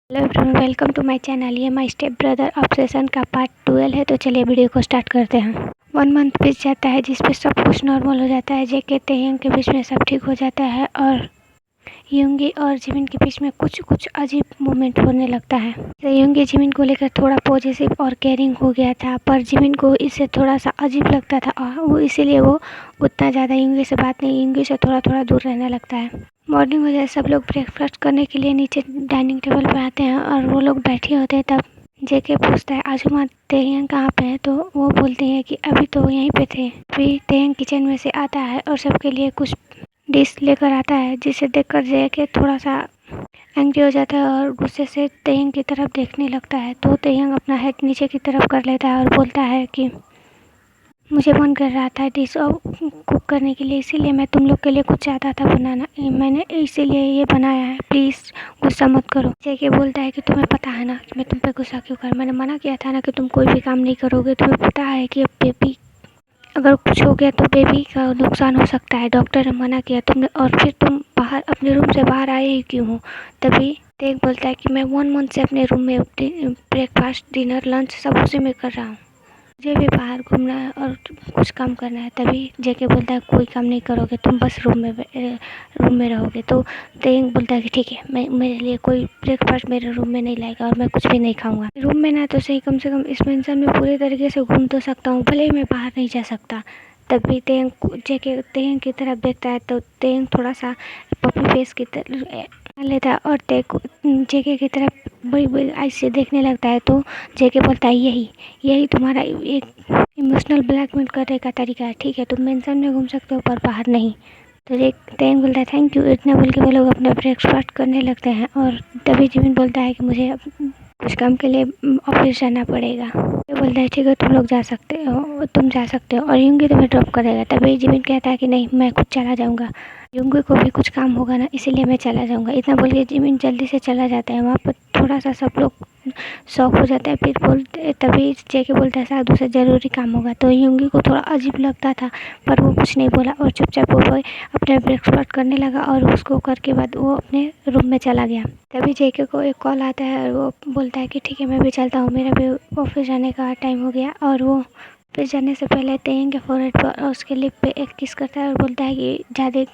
Hello everyone, welcome to my channel. ये my step brother obsession का part 12 है। तो चलिए वीडियो को स्टार्ट करते हैं। 1 मंथ बीत जाता है जिस पे सब कुछ नॉर्मल हो जाता है। जेके तेयंग के बीच में सब ठीक हो जाता है और युंगी और जिमिन के बीच में कुछ अजीब मोमेंट होने लगता है। तो युंगी जिमिन को लेकर थोड़ा पॉजिटिव और केयरिंग हो गया था, पर जिमिन को इससे थोड़ा सा अजीब लगता था और वो इसीलिए वो उतना ज़्यादा युंगी से बात नहीं, युंगी से थोड़ा थोड़ा दूर रहने लगता है। मॉर्निंग हो जाए, सब लोग ब्रेकफास्ट करने के लिए नीचे डाइनिंग टेबल पे आते हैं और वो लोग बैठे होते हैं। तब जेके पूछता है आजुमा तेयंग कहाँ पे है, तो वो बोलते हैं कि अभी तो यहीं पे थे। फिर तेयंग किचन में से आता है और सबके लिए कुछ डिश लेकर आता है, जिसे देखकर जेके थोड़ा सा एंग्री हो जाता है और गुस्से से तेयंग की तरफ देखने लगता है। तो तेयंग अपना हेड नीचे की तरफ कर लेता है और बोलता है कि मुझे मन कर रहा था डिश और कुक करने के लिए, इसीलिए मैं तुम लोग के लिए कुछ चाहता था बनाना, मैंने इसीलिए ये बनाया है, प्लीज़ गुस्सा मत करो। जेके बोलता है कि तुम्हें पता है ना कि मैं तुम पे गुस्सा क्यों कर, मैंने मना किया था ना कि तुम कोई भी काम नहीं करोगे। तुम्हें पता है कि अब बेबी अगर कुछ हो गया तो बेबी का नुकसान हो सकता है, डॉक्टर ने मना किया तुमने, और फिर तुम बाहर अपने रूम से बाहर आए ही क्यों हो। तभी तेग बोलता है कि मैं 1 मंथ से अपने रूम में ब्रेकफास्ट डिनर लंच सब उसी में कर रहा हूँ, मुझे भी बाहर घूमना है और कुछ काम करना है। तभी जेके बोलता है कोई काम नहीं करोगे, तुम बस रूम में रहोगे। तो तेयंग बोलता है कि ठीक है, मैं मेरे लिए कोई ब्रेकफास्ट मेरे रूम में नहीं लाएगा और मैं कुछ भी नहीं खाऊंगा। रूम में ना तो सही, कम से कम इस मेंशन में पूरे तरीके से घूम तो सकता हूँ, भले ही मैं बाहर नहीं जा सकता। तभी जेके तेयंग की तरफ देखता है तो तेयंग थोड़ा सा पपी फेस की तरह लेता है और जेके की तरफ बड़ी बड़ी आई से देखने लगता है। तो जेके बोलता है यही तुम्हारा एक इमोशनल ब्लैकमेल करने का तरीका है, ठीक है, तुम मेंशन में घूम सकते हो पर बाहर नहीं। तो तेयंग बोलता है थैंक यू। इतना बोल के वो लोग अपना ब्रेकफास्ट करने लगते हैं और तभी जिमिन बोलता है कि मुझे कुछ काम के लिए ऑफिस जाना पड़ेगा। तो बोलता है ठीक है, तुम जा सकते हो और युंगी तुम्हें ड्रॉप करेगा। तभी जिमिन कहता है कि नहीं, मैं खुद चला जाऊँगा, युंगी को भी कुछ काम होगा ना, इसीलिए मैं चला जाऊँगा। इतना बोल के जिमिन जल्दी से चला जाता है। वहाँ पर थोड़ा सा सब लोग शॉक हो जाता है। फिर बोलते तभी जेके बोलता है शायद दूसरा ज़रूरी काम होगा। तो युंगी को थोड़ा अजीब लगता था पर वो कुछ नहीं बोला और चुपचाप वो अपने ब्रेकफास्ट करने लगा और उसको करके बाद वो अपने रूम में चला गया। तभी जेके को एक कॉल आता है और वो बोलता है कि ठीक है, मैं भी चलता हूँ, मेरा भी ऑफिस जाने का टाइम हो गया। और वो फिर जाने से पहले तेयंग के फोrehead पर और उसके लिप पे एक किस करता है और बोलता है कि ज़्यादा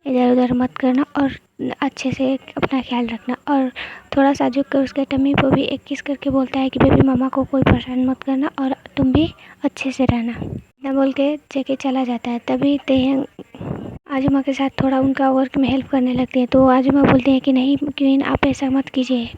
इधर उधर मत करना और अच्छे से अपना ख्याल रखना, और थोड़ा सा झुक कर उसके टमी पर भी एक किस करके बोलता है कि बेबी मामा को कोई परेशान मत करना और तुम भी अच्छे से रहना। इतना बोल के जेके चला जाता है। तभी तेयंग आजुमा के साथ थोड़ा उनका वर्क में हेल्प करने लगती है। तो आजुमा बोलते हैं कि नहीं क्वीन, आप ऐसा मत कीजिए,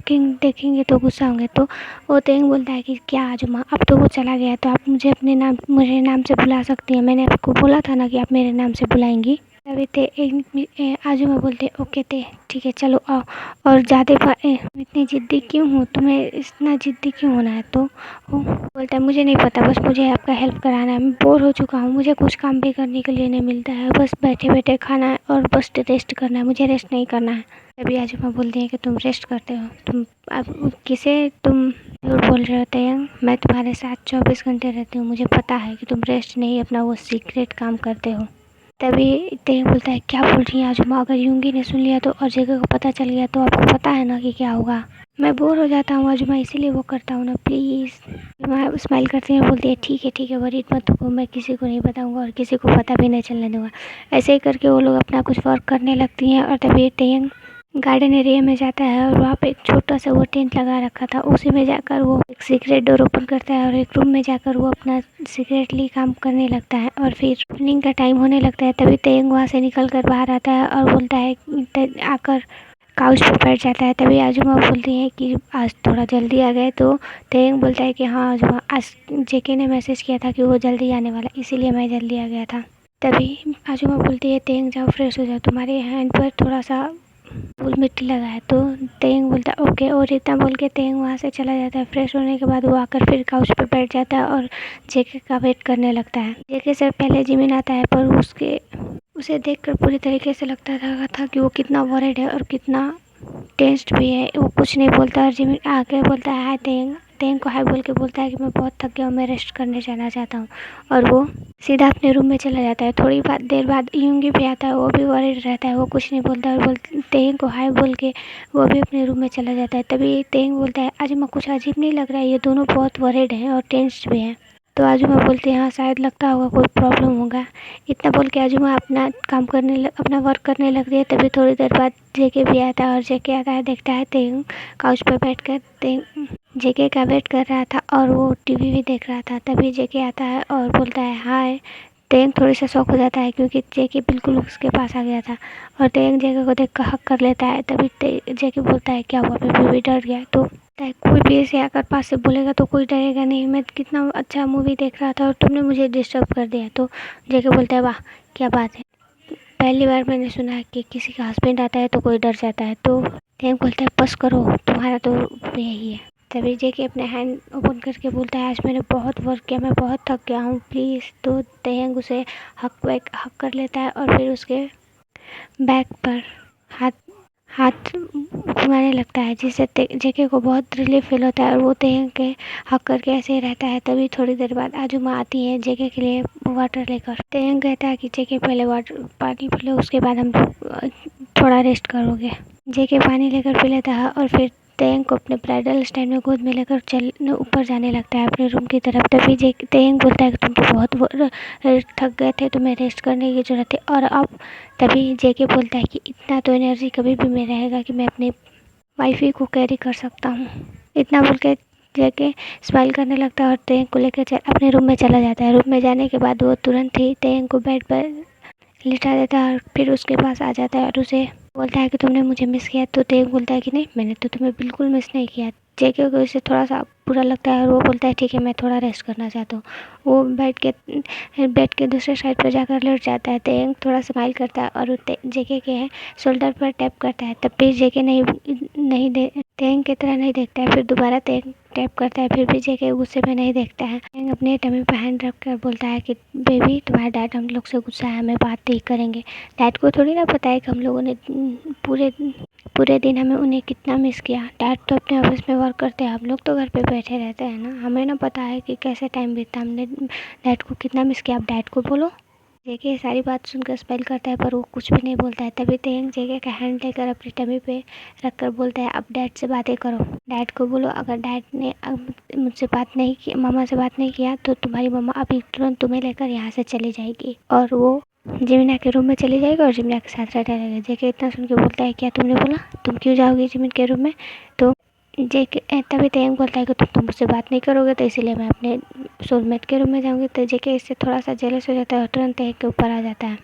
किंग देखेंगे तो गुस्सा होंगे। तो वो तेयंग बोलता है कि क्या आजुमा, अब तो वो चला गया तो आप मुझे मेरे नाम से बुला सकती हैं, मैंने आपको बोला था ना कि आप मेरे नाम से बुलाएंगी। तभी आजुमा बोलते ओके ठीक है, चलो आओ। और ज़्यादा इतनी ज़िद्दी क्यों हो, तुम्हें इतना ज़िद्दी क्यों होना है। तो वो बोलता है मुझे नहीं पता, बस मुझे आपका हेल्प कराना है, मैं बोर हो चुका हूँ, मुझे कुछ काम भी करने के लिए नहीं मिलता है, बस बैठे बैठे खाना है और बस रेस्ट करना है, मुझे रेस्ट नहीं करना है। तभी आजुमा बोलती है कि तुम रेस्ट करते हो, तुम अब किसे तुम झूठ बोल रहे होते हैं, मैं तुम्हारे साथ 24 घंटे रहती हूँ, मुझे पता है कि तुम रेस्ट नहीं अपना वो सीक्रेट काम करते हो। तभी तेयंग बोलता है क्या बोल रही है आजुमा, अगर युंगी ने सुन लिया तो और जगह को पता चल गया तो आपको पता है ना कि क्या होगा। मैं बोर हो जाता हूँ आजुमा, इसीलिए वो करता हूँ ना, प्लीज़। मैं स्माइल करती हूँ, बोलती है ठीक है वरी मत हो, मैं किसी को नहीं बताऊँगा और किसी को पता भी नहीं चलने दूँगा। ऐसे ही करके वो लोग अपना कुछ वर्क करने लगती हैं। और तभी तेयंग गार्डन एरिया में जाता है और वहाँ पे एक छोटा सा वो टेंट लगा रखा था, उसी में जाकर वो एक सीक्रेट डोर ओपन करता है और एक रूम में जाकर वो अपना सीक्रेटली काम करने लगता है। और फिर इवनिंग का टाइम होने लगता है। तभी तेयंग वहाँ से निकल कर बाहर आता है और बोलता है आकर काउच पर बैठ जाता है। तभी आजुमा बोलती है कि आज थोड़ा जल्दी आ गए। तो तेयंग बोलता है कि हाँ आजुमा, आज जेके ने मैसेज किया था कि वो जल्दी आने वाला, इसीलिए मैं जल्दी आ गया था। तभी आजुमा बोलती है तेयंग जाओ फ्रेश हो जाओ, तुम्हारे हैंड पर थोड़ा सा धूल मिट्टी लगा है। तो तेयंग बोलता है ओके, और इतना बोल के तेयंग वहाँ से चला जाता है। फ्रेश होने के बाद वो आकर फिर काउच पर बैठ जाता है और जेके का वेट करने लगता है। जेके से पहले जिमिन आता है पर उसे देखकर पूरी तरीके से लगता था कि वो कितना वरिड है और कितना टेंस्ड भी है। वो कुछ नहीं बोलता और जिमिन आके बोलता है हाय तेयंग, तेंग को हाय बोल के बोलता है कि मैं बहुत थक गया हूँ, मैं रेस्ट करने जाना चाहता हूँ। और वो सीधा अपने रूम में चला जाता है। थोड़ी देर बाद यूंगी भी आता है, वो भी वरीड रहता है, वो कुछ नहीं बोलता और तेंग को हाय बोल के वो भी अपने रूम में चला जाता है। तभी तेंग बोलता है आजुमा कुछ अजीब नहीं लग रहा है, ये दोनों बहुत वरीड हैं और टेंस्ड भी हैं। तो आजुमा बोलते हैं हाँ शायद लगता होगा कोई प्रॉब्लम होगा। इतना बोल के आजुमा अपना अपना वर्क करने लगती है। तभी थोड़ी देर बाद जेके भी आता है और जेके आता है, देखता है तेंग काउच पर बैठ कर जेके का वेट कर रहा था और वो टीवी भी देख रहा था। तभी जेके आता है और बोलता है हाय। तेंग थोड़ी सा शॉक हो जाता है क्योंकि जेके बिल्कुल उसके पास आ गया था और तेंग जेके को देख कर हक कर लेता है। तभी जेके बोलता है क्या हुआ, बेबी भी डर गया। तो कोई भी ऐसे आकर पास से बोलेगा तो कोई डरेगा नहीं, मैं कितना अच्छा मूवी देख रहा था और तुमने मुझे डिस्टर्ब कर दिया। तो जेके बोलता है वाह क्या बात है, पहली बार मैंने सुना है कि किसी का हस्बैंड आता है तो कोई डर जाता है। तो तेंग बोलता है बस करो, तुम्हारा तो यही है। तभी जेके अपने हैंड ओपन करके बोलता है आज मैंने बहुत वर्क किया, मैं बहुत थक गया हूँ प्लीज़। तो तेंग उसे हक कर लेता है और फिर उसके बैक पर हाथ हाथ घुमाने लगता है, जिससे जेके को बहुत रिलीफ फील होता है और वो तेंग के हक करके ऐसे ही रहता है। तभी थोड़ी देर बाद आजुमा आती है जेके के लिए वाटर लेकर। तेंग कहता है कि जेके पहले वाटर पानी पी लो, उसके बाद हम लोग थोड़ा रेस्ट करोगे। जेके पानी लेकर पी लेता है और फिर तेंग को अपने ब्राइडल स्टैंड में गोद में लेकर ऊपर जाने लगता है अपने रूम की तरफ। तभी तेंग बोलता है कि तुम तो बहुत थक गए थे, तुम्हें रेस्ट करने की ज़रूरत है। और अब तभी जेके बोलता है कि इतना तो एनर्जी कभी भी में रहेगा कि मैं अपने वाइफी को कैरी कर सकता हूँ। इतना बोल के जेके स्माइल करने लगता है और तेंग को लेकर अपने रूम में चला जाता है। रूम में जाने के बाद वो तुरंत ही तेंग को बेड पर लिटा देता है और फिर उसके पास आ जाता है और उसे बोलता है कि तुमने मुझे मिस किया। तो तेंग बोलता है कि नहीं, मैंने तो तुम्हें बिल्कुल मिस नहीं किया। जेके को इसे थोड़ा सा बुरा लगता है और वो बोलता है ठीक है मैं थोड़ा रेस्ट करना चाहता हूँ। वो बेड के दूसरे साइड पर जाकर लेट जाता है। तेंग थोड़ा स्माइल करता है और जेके के शोल्डर पर टैप करता है। तब भी जेके तेंग की तरह नहीं देखता है। फिर दोबारा तेंग टैप करता है, फिर भी जेके गुस्से में नहीं देखता है। तेंग अपने टमी पर हैंड रख कर बोलता है कि बेबी तुम्हारा डैड हम लोग से गुस्सा है, हमें बात नहीं करेंगे। डैड को थोड़ी ना पता है कि हम लोगों ने पूरे दिन हमें उन्हें कितना मिस किया। डैड तो अपने ऑफिस में वर्क करते हैं, हम लोग तो घर पे बैठे रहते हैं ना, हमें ना पता है कि कैसे टाइम बीतता, हमने डैड को कितना मिस किया। आप डैड को बोलो। जेके सारी बात सुनकर स्माइल करता है पर वो कुछ भी नहीं बोलता है। तभी तेंग जेके का हैंड लेकर अपनी टमी पे रखकर बोलता है अब डैड से बातें करो, डैड को बोलो अगर डैड ने अब मुझसे बात नहीं की, मामा से बात नहीं किया तो तुम्हारी मम्मा अभी तुरंत तुम्हें लेकर यहाँ से चली जाएगी और वो जिमिना के रूम में चली जाएगी और जिमिना के साथ रहने लगेगा। जेके इतना सुन के बोलता है क्या तुमने बोला, तुम क्यों जाओगी जिमिन के रूम में। तो जेके तभी तेंग बोलता है कि तुम मुझसे बात नहीं करोगे तो इसीलिए मैं अपने सोलमेट के रूम में जाऊंगी। तो जेके इससे थोड़ा सा जेलस हो जाता है और तुरंत तेंग के ऊपर आ जाता है।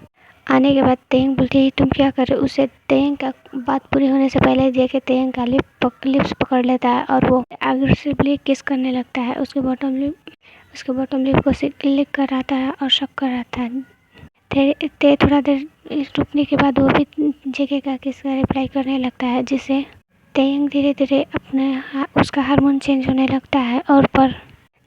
आने के बाद तेंग बोलती है तुम क्या कर रहे हो। उससे तेंग का बात पूरी होने से पहले जेके तेंग का लिप्स पकड़ लेता है और वो एग्रेसिवली किस करने लगता है। उसके बॉटम लिप को लिक कर आता है और शक कर आता है। थोड़ा देर रुकने के बाद वो भी जेके का किस का रिप्लाई करने लगता है, जिससे तेंग धीरे धीरे उसका हार्मोन चेंज होने लगता है। और पर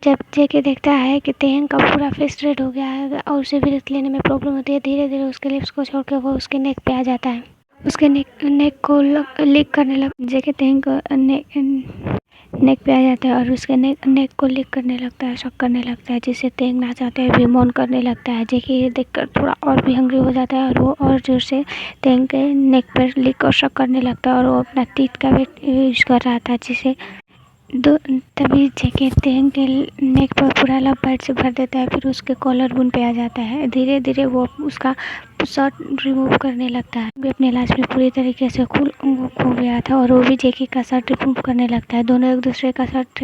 जब जेके देखता है कि तेंग का पूरा फेस रेड हो गया है और उसे ब्रीथ लेने में प्रॉब्लम होती है, धीरे धीरे उसके लिप्स को छोड़कर वो उसके नेक पे आ जाता है। उसके नेक को लिक करने लग जेके तेंग को नेक पे आ जाता है और उसके नेक को लिक करने लगता है, शक करने लगता है, जिससे तेंग ना चाहते हुए भी मौन करने लगता है। जेके ये देखकर थोड़ा और भी हंग्री हो जाता है और वो और जोर से तेंग के नेक पर लिक और शक करने लगता है और वो अपना टीथ का भी यूज कर रहा था, जिसे तभी जेके तेंग के नेक पर पूरा लव बाइट से भर देता है। फिर उसके कॉलर बोन पे आ जाता है। धीरे धीरे वो उसका शर्ट रिमूव करने लगता है। भी अपने लाश में पूरी तरीके से खो गया था और वो भी जेके का शर्ट रिमूव करने लगता है। दोनों एक दूसरे का शर्ट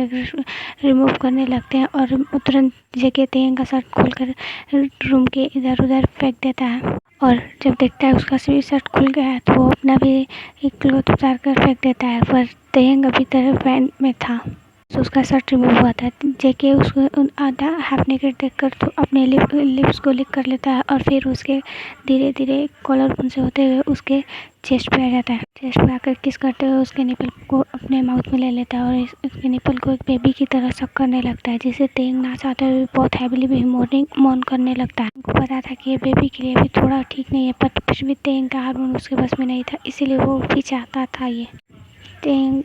रिमूव करने लगते हैं और तुरंत जेके तेंग का शर्ट खोलकर रूम के इधर उधर फेंक देता है और जब देखता है उसका शर्ट खुल गया है तो वो अपना भी एक क्लॉथ उतार कर फेंक देता है। पर तेंग अभी तरह पैंट में था तो उसका शर्ट रिमूव हुआ था। जेके उसको आधा हाफ नेकेड देखकर तो अपने लिप्स को लिक कर लेता है और फिर उसके धीरे धीरे कॉलर बोन से होते हुए उसके चेस्ट पे आ जाता है। चेस्ट पे आकर किस करते हुए उसके निपल को अपने माउथ में ले लेता है और उसके निपल को एक बेबी की तरह सक करने लगता है, जिसे तेंग ना चाहते हुए बहुत हैविली भी मौन करने लगता है। उनको पता था कि ये बेबी के लिए भी थोड़ा ठीक नहीं है, पर कुछ भी तेंग का हार्मोन उसके बस में नहीं था, इसीलिए वो भी चाहता था ये। तेंग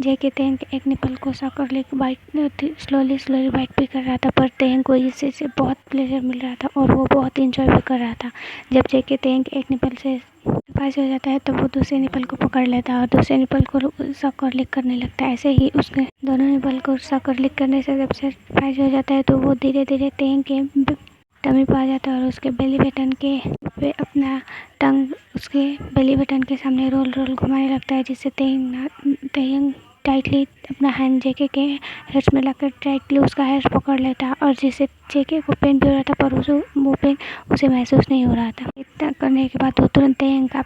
जेके तेंग एक निपल को सॉकरलिक बाइट स्लोली बाइट भी कर रहा था, पर तेंग को इससे बहुत प्लेजर मिल रहा था और वो बहुत इंजॉय भी कर रहा था। जब जेके तेंग एक निपल से पास हो जाता है तो वो दूसरे निपल को पकड़ लेता है और दूसरे निपल को सॉकरलिक करने लगता है। ऐसे ही उसके दोनों निपल को सॉकरलिक करने से जब से पास हो जाता है तो वो धीरे धीरे तेंग के टमी पे आ जाता है और उसके बेली बटन के पे अपना टंग उसके बेली बटन के सामने रोल घुमाने लगता है, जिससे तेंग टाइटली अपना हैंड जेके के हेयर्स में लाकर टाइटली उसका हेयर्स पकड़ लेता है और जिससे जेके को पेन भी हो रहा था पर वो पेन उसे महसूस नहीं हो रहा था। इतना करने के बाद वो तुरंत तेंग का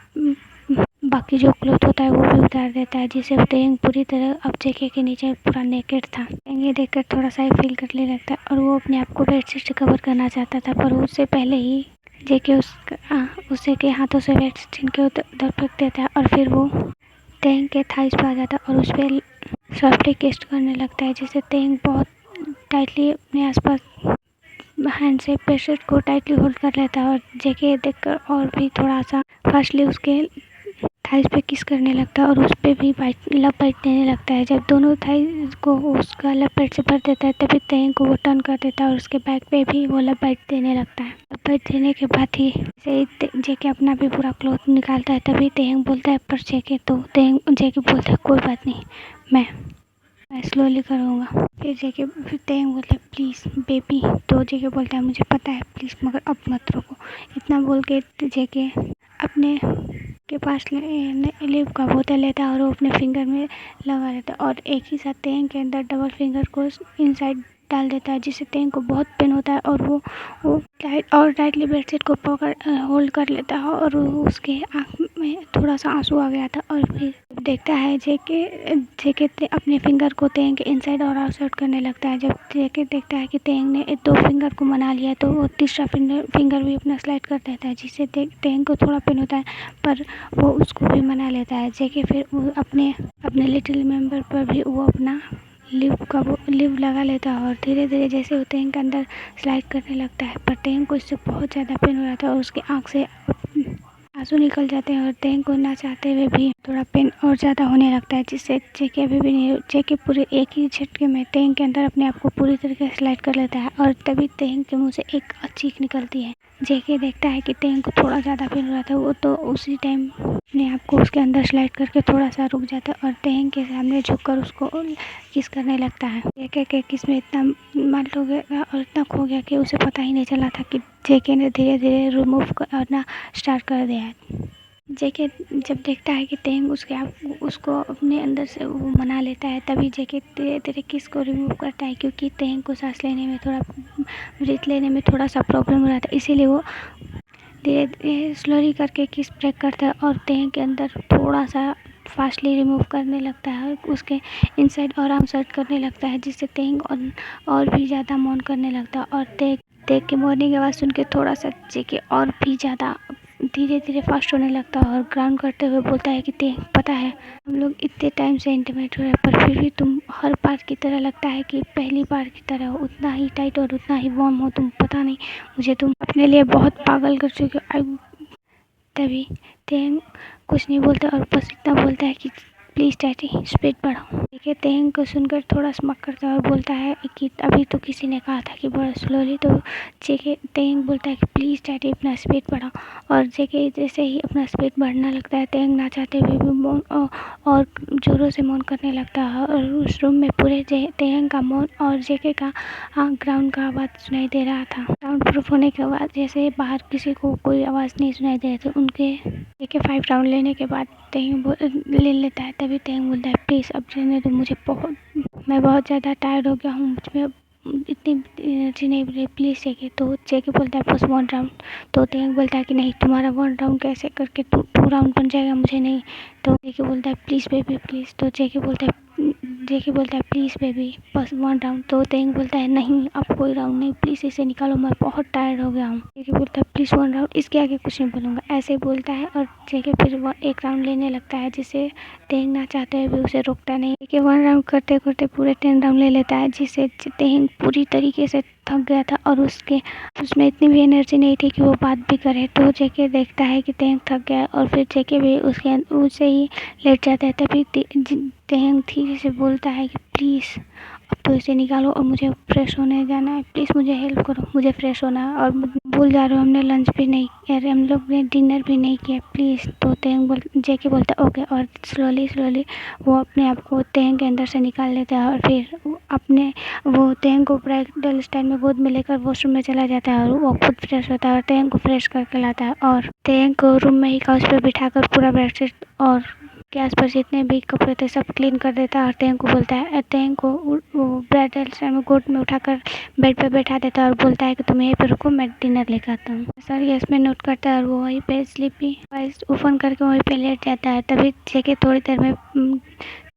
बाकी जो क्लोथ होता है वो भी उतार देता है, जिससे तेंग पूरी तरह अब जेके के नीचे पूरा नेकेड था। तेंग ये देखकर थोड़ा सा फील करने लगता है और वो अपने आप को बेडशीट से कवर करना चाहता था, पर उससे पहले ही जेके उसे के हाथों से बेडशीट के उधर फेंक देता है और फिर वो तेंग के थाइस पे आ जाता है और उस पर सॉफ्टली किस करने लगता है, जिससे तेंग बहुत टाइटली अपने आसपास हैंड से बेडशीट को टाइटली होल्ड कर लेता है और जेके देखकर और भी थोड़ा सा फास्टली उसके थाइस पे किस करने लगता है और उस पर भी लव बाइट देने लगता है। जब दोनों थाइस को उसका लव बाइट से भर देता है तभी तेंग को वो टर्न कर देता है और उसके बैक पे भी वो लव बाइट देने लगता है। लव बाइट देने के बाद ही जेके अपना भी पूरा क्लॉथ निकालता है, तभी तेंग बोलता है पर जेके बोलता है कोई बात नहीं, मैं स्लोली करूँगा। फिर तेंग बोलता है प्लीज़ बेबी, तो जेके बोलता है मुझे पता है प्लीज़ मगर अब मत रोको। इतना बोल के जेके अपने के पास लिव का बोतल लेता है और वो अपने फिंगर में लगा लेता है और एक ही साथ तेंग के अंदर डबल फिंगर को इनसाइड डाल देता है, जिससे तेंग को बहुत पेन होता है और वो टाइटली बेडशीट को पकड़ होल्ड कर लेता है और उसके आँख में थोड़ा सा आंसू आ गया था। और फिर देखता है जेके अपने फिंगर को तेंग के इनसाइड और आउटसाइड करने लगता है। जब जेके देखता है कि तेंग ने 2 फिंगर को मना लिया तो वो तीसरा फिंगर भी अपना स्लाइड कर देता है, जिससे तेंग को थोड़ा पेन होता है पर वो उसको भी मना लेता है। जेके फिर वो अपने लिटिल मेंबर पर भी वो अपना लिव लगा लेता है और धीरे धीरे जैसे वो तेंग के अंदर स्लाइड करने लगता है, पर तेंग को इससे बहुत ज़्यादा पेन हो रहा था और उसकी आँख से आंसू निकल जाते हैं और तेंग को ना चाहते हुए भी थोड़ा पेन और ज़्यादा होने लगता है, जिससे जेके अभी भी नहीं जेके पूरे एक ही झटके में तेंग के अंदर अपने आप को पूरी तरीके से स्लाइड कर लेता है और तभी तेंग के मुंह से एक चीख निकलती है। जेके देखता है कि तेंग को थोड़ा ज़्यादा पेन हो रहा था, वो तो उसी टाइम अपने आप को उसके अंदर स्लाइड करके थोड़ा सा रुक जाता है और तेंग के सामने झुककर उसको किस करने लगता है। जेके के किस में इतना मल्ट हो गया और इतना खो गया कि उसे पता ही नहीं चला था कि जेके ने धीरे धीरे रिमूव करना स्टार्ट कर दिया है। जेके जब देखता है कि तेंग उसको अपने अंदर से वो मना लेता है, तभी जेके धीरे धीरे किस को रिमूव करता है, क्योंकि तेंग को सांस लेने में ब्रीथ लेने में थोड़ा सा प्रॉब्लम हो रहा था, इसीलिए वो धीरे धीरे स्लोली करके किस ब्रेक करता है और तेंग के अंदर थोड़ा सा फास्टली रिमूव करने लगता है, उसके इनसाइड और आउटसाइड करने लगता है, जिससे तेंग और भी ज़्यादा मौन करने लगता है और तेंग के मॉर्निंग की आवाज़ सुन के थोड़ा सा जेके और भी ज़्यादा धीरे धीरे फास्ट होने लगता है और ग्राउंड करते हुए बोलता है कि तेंग पता है हम लोग इतने टाइम से इंटीमेट हो रहे हैं पर फिर भी तुम हर बार की तरह लगता है कि पहली बार की तरह हो, उतना ही टाइट और उतना ही वार्म हो तुम, पता नहीं मुझे तुम अपने लिए बहुत पागल कर चुके हो। तभी तेंग कुछ नहीं बोलता और बस इतना बोलता है कि प्लीज़ डैडी स्पीड बढ़ाओ। देखिए तेंग को सुनकर थोड़ा स्मक करता है और बोलता है कि अभी तो किसी ने कहा था कि बढ़ो स्लोली, तो जेके तेंग बोलता है कि प्लीज़ डैडी अपना स्पीड बढ़ाओ और जेके जैसे ही अपना स्पीड बढ़ना लगता है तेंग ना चाहते हुए भी मौन और ज़ोरों से मौन करने लगता है और उस रूम में पूरे तेंग का मौन और जेके का ग्राउंड का आवाज़ सुनाई दे रहा था। साउंड प्रूफ होने के बाद जैसे बाहर किसी को कोई आवाज़ नहीं सुनाई दे रही थी, उनके जेके 5 राउंड लेने के बाद तेंग ले लेता है। तभी तेंग बोलता है प्लीज़ अब रहने दो, मैं बहुत ज़्यादा टायर्ड हो गया हूँ, मुझमें अब इतनी एनर्जी नहीं रही, प्लीज़ जेके। तो जेके बोलता है बस 1 राउंड। तो तेंग बोलता है कि नहीं तुम्हारा 1 राउंड कैसे करके 2 राउंड बन जाएगा, मुझे नहीं। तो जेके बोलता है प्लीज़ बेबी प्लीज़। तो जेके बोलता है प्लीज़ बेबी बस 1 राउंड। तो तेंग बोलता है नहीं अब कोई राउंड नहीं, प्लीज़ इसे निकालो, मैं बहुत टायर्ड हो गया हूँ। जेके बोलता है प्लीज़ 1 राउंड, इसके आगे कुछ नहीं बोलूँगा, ऐसे बोलता है और जेके फिर 1 राउंड लेने लगता है, जिससे तेंग ना चाहते हुए भी उसे रोकता नहीं कि 1 राउंड करते करते पूरे 10 राउंड ले लेता है, जिससे तेंग पूरी तरीके से थक गया था और उसमें इतनी भी एनर्जी नहीं थी कि वो बात भी करे। तो जेके देखता है कि तेंग थक गया और फिर जेके भी उसे ही लेट जाता है। तभी तेंग धीरे से बोलता है कि प्लीज़ अब तो इसे निकालो और मुझे फ्रेश होने जाना है, प्लीज़ मुझे हेल्प करो, मुझे फ्रेश होना है और भूल जा रहे हो हमने लंच भी नहीं किया, हम लोग ने डिनर भी नहीं किया, प्लीज़। तो जेके बोलता है ओके और स्लोली वो अपने आप को तेंग के अंदर से निकाल लेता है और फिर वो तेंग को ब्राइडल स्टाइल में गोद में लेकर वॉशरूम में चला जाता है और वो खुद फ्रेश होता है और तेंग को फ्रेश करके लाता है और तेंग को रूम में ही काउच पे बिठाकर पूरा बेडशीट और के आसपास जितने भी कपड़े थे सब क्लीन कर देता है और तेंग को बोलता है, तेंग को वो ब्राइडल स्टाइल में गोद में उठाकर बेड पे बैठा देता है और बोलता है कि तुम यहीं पे रुको, मैं डिनर लेकर आता हूँ। सर यस में नोट करता है और वो वहीं पे स्लीपी आइज ओपन करके वहीं पे लेट जाता है। तभी जेके थोड़ी देर में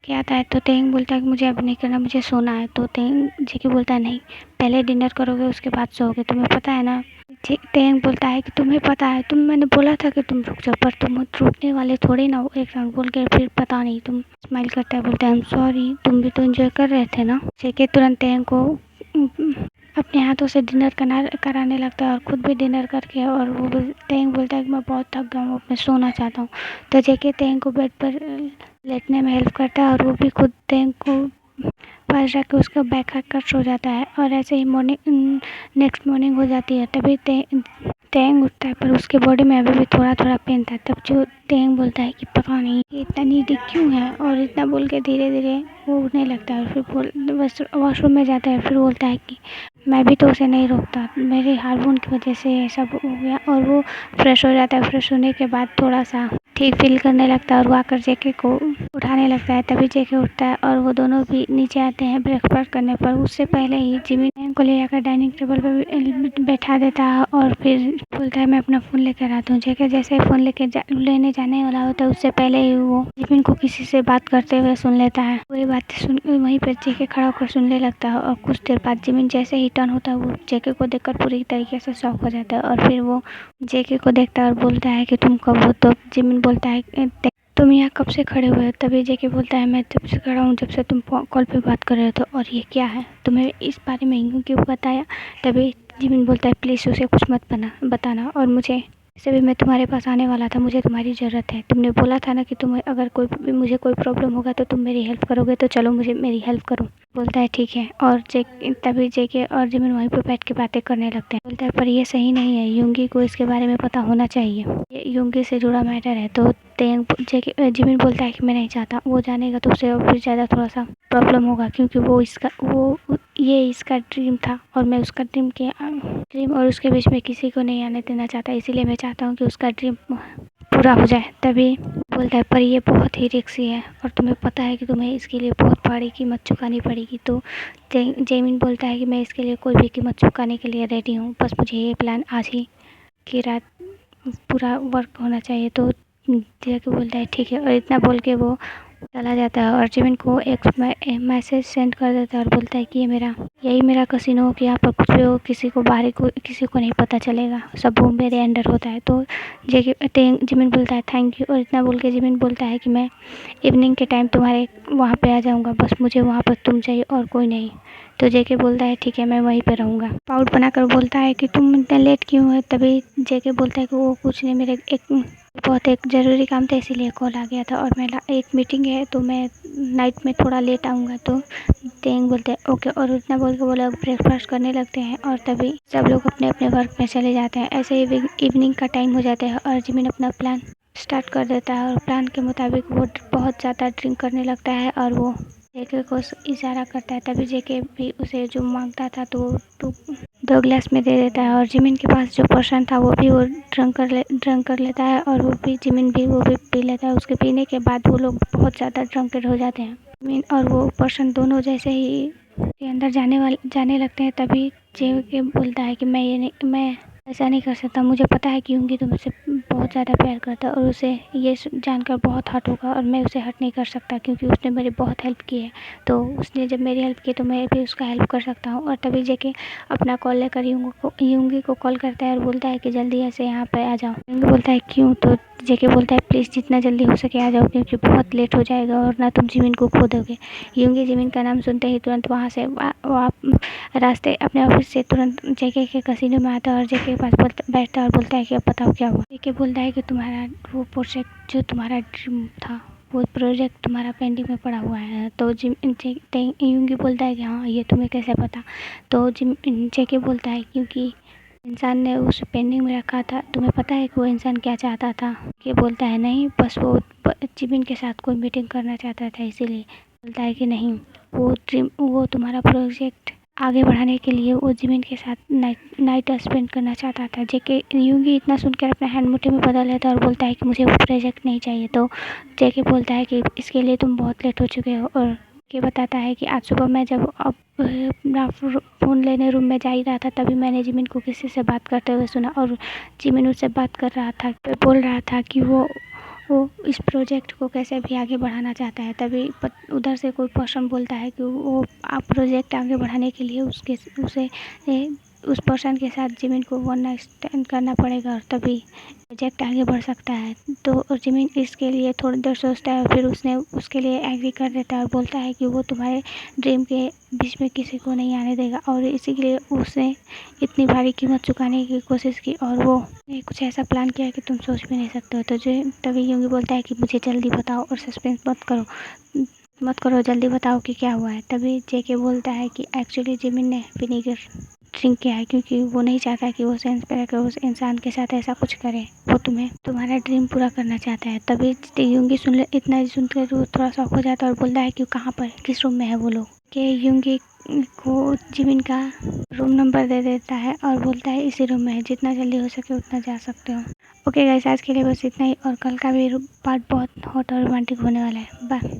क्या आता है तो तेंग बोलता है कि मुझे अब नहीं करना, मुझे सोना है। तो जेके बोलता है नहीं, पहले डिनर करोगे उसके बाद सोओगे, तुम्हें पता है ना। तेंग बोलता है कि तुम्हें पता है, मैंने बोला था कि तुम रुक जाओ पर तुम रुकने वाले थोड़ी ना हो। 1 राउंड बोल के फिर पता नहीं तुम स्माइल करता है, बोलता है आई एम सॉरी, तुम भी तो एंजॉय कर रहे थे ना। जेके तुरंत तेंग को अपने हाथों से डिनर कराने लगता है और खुद भी डिनर करके और वो तेंग बोलता है कि मैं बहुत थक गया हूँ, मैं सोना चाहता हूँ। तो जेके तेंग को बेड पर लेटने में हेल्प करता है और वो भी खुद तेंग को पास जाके उसका बैक हैक कर सो जाता है और ऐसे ही नेक्स्ट मॉर्निंग हो जाती है। तभी तेंग उठता है पर उसके बॉडी में अभी भी थोड़ा पेन था। तब जो तेंग बोलता है कि पता नहीं ये इतना नीडी क्यों है और इतना बोल के धीरे धीरे वो उठने लगता है और फिर वॉशरूम में जाता है। फिर बोलता है कि मैं भी तो उसे नहीं रोकता, मेरे हार्मोन की वजह से ये सब हो गया और वो फ्रेश हो जाता है। फ्रेश होने के बाद थोड़ा सा ठीक फील करने लगता है और वो आकर जेके को उठाने लगता है। तभी जेके उठता है और वो दोनों भी नीचे आते हैं ब्रेकफास्ट करने पर। उससे पहले ही जिमी तेंग को ले जाकर डाइनिंग टेबल पर बैठा देता है और फिर बोलता है मैं अपना फ़ोन लेकर आता हूँ। जेके जैसे फ़ोन लेने जाने वाला होता है उससे पहले ही वो जिमिन को किसी से बात करते हुए सुन लेता है। पूरी बातें सुन वहीं पर जेके खड़ा होकर सुनने लगता है और कुछ देर बाद जिमिन जैसे ही टर्न होता है वो जेके को देखकर पूरी तरीके से शॉक हो जाता है और फिर वो जेके को देखता है और बोलता है कि तुम कब हो। तो जिमिन बोलता है तुम यहाँ कब से खड़े हुए हो। तभी जेके बोलता है मैं जब से खड़ा हूँ, जब से तुम कॉल पे बात कर रहे थे। और ये क्या है, तुम्हें इस बारे में क्यों बताया। तभी जिमिन बोलता है प्लीज़ उसे कुछ मत बताना और मुझे से भी मैं तुम्हारे पास आने वाला था, मुझे तुम्हारी ज़रूरत है। तुमने बोला था ना कि तुम्हें अगर मुझे कोई प्रॉब्लम होगा तो तुम मेरी हेल्प करोगे, तो चलो मुझे मेरी हेल्प करो। बोलता है ठीक है और तभी जेके और जिमिन वहीं पर बैठ के बातें करने लगते हैं। बोलता है पर ये सही नहीं है, युंगी को इसके बारे में पता होना चाहिए, ये युंगी से जुड़ा मैटर है। तो जिमिन बोलता है कि मैं नहीं चाहता, वो जानेगा तो उसे और भी ज़्यादा थोड़ा सा प्रॉब्लम होगा क्योंकि ये इसका ड्रीम था और मैं उसका ड्रीम और उसके बीच में किसी को नहीं आने देना चाहता, इसीलिए मैं चाहता हूँ कि उसका ड्रीम पूरा हो जाए। तभी बोलता है पर ये बहुत ही रिस्की है और तुम्हें पता है कि तुम्हें इसके लिए बहुत भारी कीमत चुकानी पड़ेगी। तो जेमिन बोलता है कि मैं इसके लिए कोई भी कीमत चुकाने के लिए रेडी हूँ, बस मुझे ये प्लान आज ही की रात पूरा वर्क होना चाहिए। तो जेके बोलता है ठीक है और इतना बोल के वो चला जाता है और जिमिन को एक मैसेज सेंड कर देता है और बोलता है कि यही मेरा कसिनो हो कि यहाँ पर कुछ भी हो किसी को नहीं पता चलेगा, सब वो मेरे अंडर होता है। तो जिमिन बोलता है थैंक यू और इतना बोल के जिमिन बोलता है कि मैं इवनिंग के टाइम तुम्हारे वहाँ पे आ जाऊँगा, बस मुझे वहाँ पर तुम चाहिए और कोई नहीं। तो जेके बोलता है ठीक है मैं वहीं पे रहूँगा। पाउट बनाकर बोलता है कि तुम इतना लेट क्यों है। तभी जेके बोलता है कि वो कुछ नहीं, मेरे बहुत एक ज़रूरी काम था इसीलिए कॉल आ गया था और मेरा एक मीटिंग है तो मैं नाइट में थोड़ा लेट आऊँगा। तो तेंग बोलते हैं ओके और इतना बोल के वो लोग ब्रेकफास्ट करने लगते हैं और तभी सब लोग अपने अपने वर्क में चले जाते हैं। ऐसे ही इवनिंग का टाइम हो जाता है और जिमिन अपना प्लान स्टार्ट कर देता है और प्लान के मुताबिक वो बहुत ज़्यादा ड्रिंक करने लगता है और वो जेके को इशारा करता है। तभी जेके भी उसे जो मांगता था तो 2 गिलास में दे देता है और जिमिन के पास जो पर्सन था वो भी वो ड्रंक कर लेता है और जिमिन भी वो भी पी लेता है। उसके पीने के बाद वो लोग बहुत ज़्यादा ड्रंकेड हो जाते हैं। जिमिन और वो पर्सन दोनों जैसे ही के अंदर जाने लगते हैं तभी जेके बोलता है कि मैं ऐसा नहीं कर सकता, मुझे पता है कि युंगी तुमसे बहुत ज़्यादा प्यार करता है और उसे ये जानकर बहुत हर्ट होगा और मैं उसे हर्ट नहीं कर सकता क्योंकि उसने मेरी बहुत हेल्प की है। तो उसने जब मेरी हेल्प की तो मैं भी उसका हेल्प कर सकता हूँ। और तभी जेके अपना कॉल लेकर युंगी को कॉल करता है और बोलता है कि जल्दी ऐसे यहाँ पे आ जाओ। युंगी बोलता है क्यों। तो जेके बोलता है प्लीज़ जितना जल्दी हो सके आ जाओ क्योंकि बहुत लेट हो जाएगा और ना तुम जिमिन को खो दोगे। यूंगी जिमिन का नाम सुनते ही तुरंत वहाँ से रास्ते अपने ऑफिस से तुरंत जेके के कसीनो में आता है और जेके के पास बैठता है और बोलता है कि अब बताओ क्या हुआ। जेके बोलता है कि तुम्हारा वो प्रोजेक्ट जो तुम्हारा ड्रीम था वो प्रोजेक्ट तुम्हारा पेंडिंग में पड़ा हुआ है। तो यूंगी बोलता है कि हाँ ये तुम्हें कैसे पता। तो जेके बोलता है क्योंकि इंसान ने उस पेंडिंग में रखा था, तुम्हें पता है कि वो इंसान क्या चाहता था। ये बोलता है नहीं, बस वो जिमिन के साथ कोई मीटिंग करना चाहता था इसीलिए। बोलता है कि नहीं, वो तुम्हारा प्रोजेक्ट आगे बढ़ाने के लिए वो जिमिन के साथ नाइट स्पेंड करना चाहता था। जेके यूंगी इतना सुनकर अपना हैंड मुट्ठी में बदल लेता है और बोलता है कि मुझे वो प्रोजेक्ट नहीं चाहिए। तो जेके बोलता है कि इसके लिए तुम बहुत लेट हो चुके हो। और ये बताता है कि आज सुबह मैं जब अपना फ़ोन लेने रूम में जा ही रहा था तभी मैंने जिमिन को किसी से बात करते हुए सुना और जिमिन उससे बात कर रहा था, बोल रहा था कि वो इस प्रोजेक्ट को कैसे भी आगे बढ़ाना चाहता है। तभी उधर से कोई पर्सन बोलता है कि वो प्रोजेक्ट आगे बढ़ाने के लिए उस पर्सन के साथ जिमिन को वन नाइट स्टैंड करना पड़ेगा और तभी प्रोजेक्ट आगे बढ़ सकता है। तो और जिमिन इसके लिए थोड़ी देर सोचता है और फिर उसने उसके लिए एग्री कर देता है और बोलता है कि वो तुम्हारे ड्रीम के बीच में किसी को नहीं आने देगा और इसी के लिए उसने इतनी भारी कीमत चुकाने की कोशिश की और वो ने कुछ ऐसा प्लान किया कि तुम सोच भी नहीं सकते हो। तो जो तभी यूंगी बोलता है कि मुझे जल्दी बताओ और सस्पेंस मत करो, जल्दी बताओ कि क्या हुआ है। तभी जेके बोलता है कि एक्चुअली जिमिन ने विनेगर ड्रिंक किया है क्योंकि वो नहीं चाहता कि वो सेंस पे रहकर उस इंसान के साथ ऐसा कुछ करे। वो तुम्हारा ड्रीम पूरा करना चाहता है। तभी यूंगी इतना सुनकर वो थोड़ा शॉक हो जाता है और बोलता है कि कहाँ पर, किस रूम में है वो लोग। कि यूंगी को जिमिन का रूम नंबर दे देता है और बोलता है इसी रूम में है, जितना जल्दी हो सके उतना जा सकते हो। ओके गाइस, आज के लिए बस इतना ही और कल का भी पार्ट बहुत हॉट और रोमांटिक होने वाला है। बाय।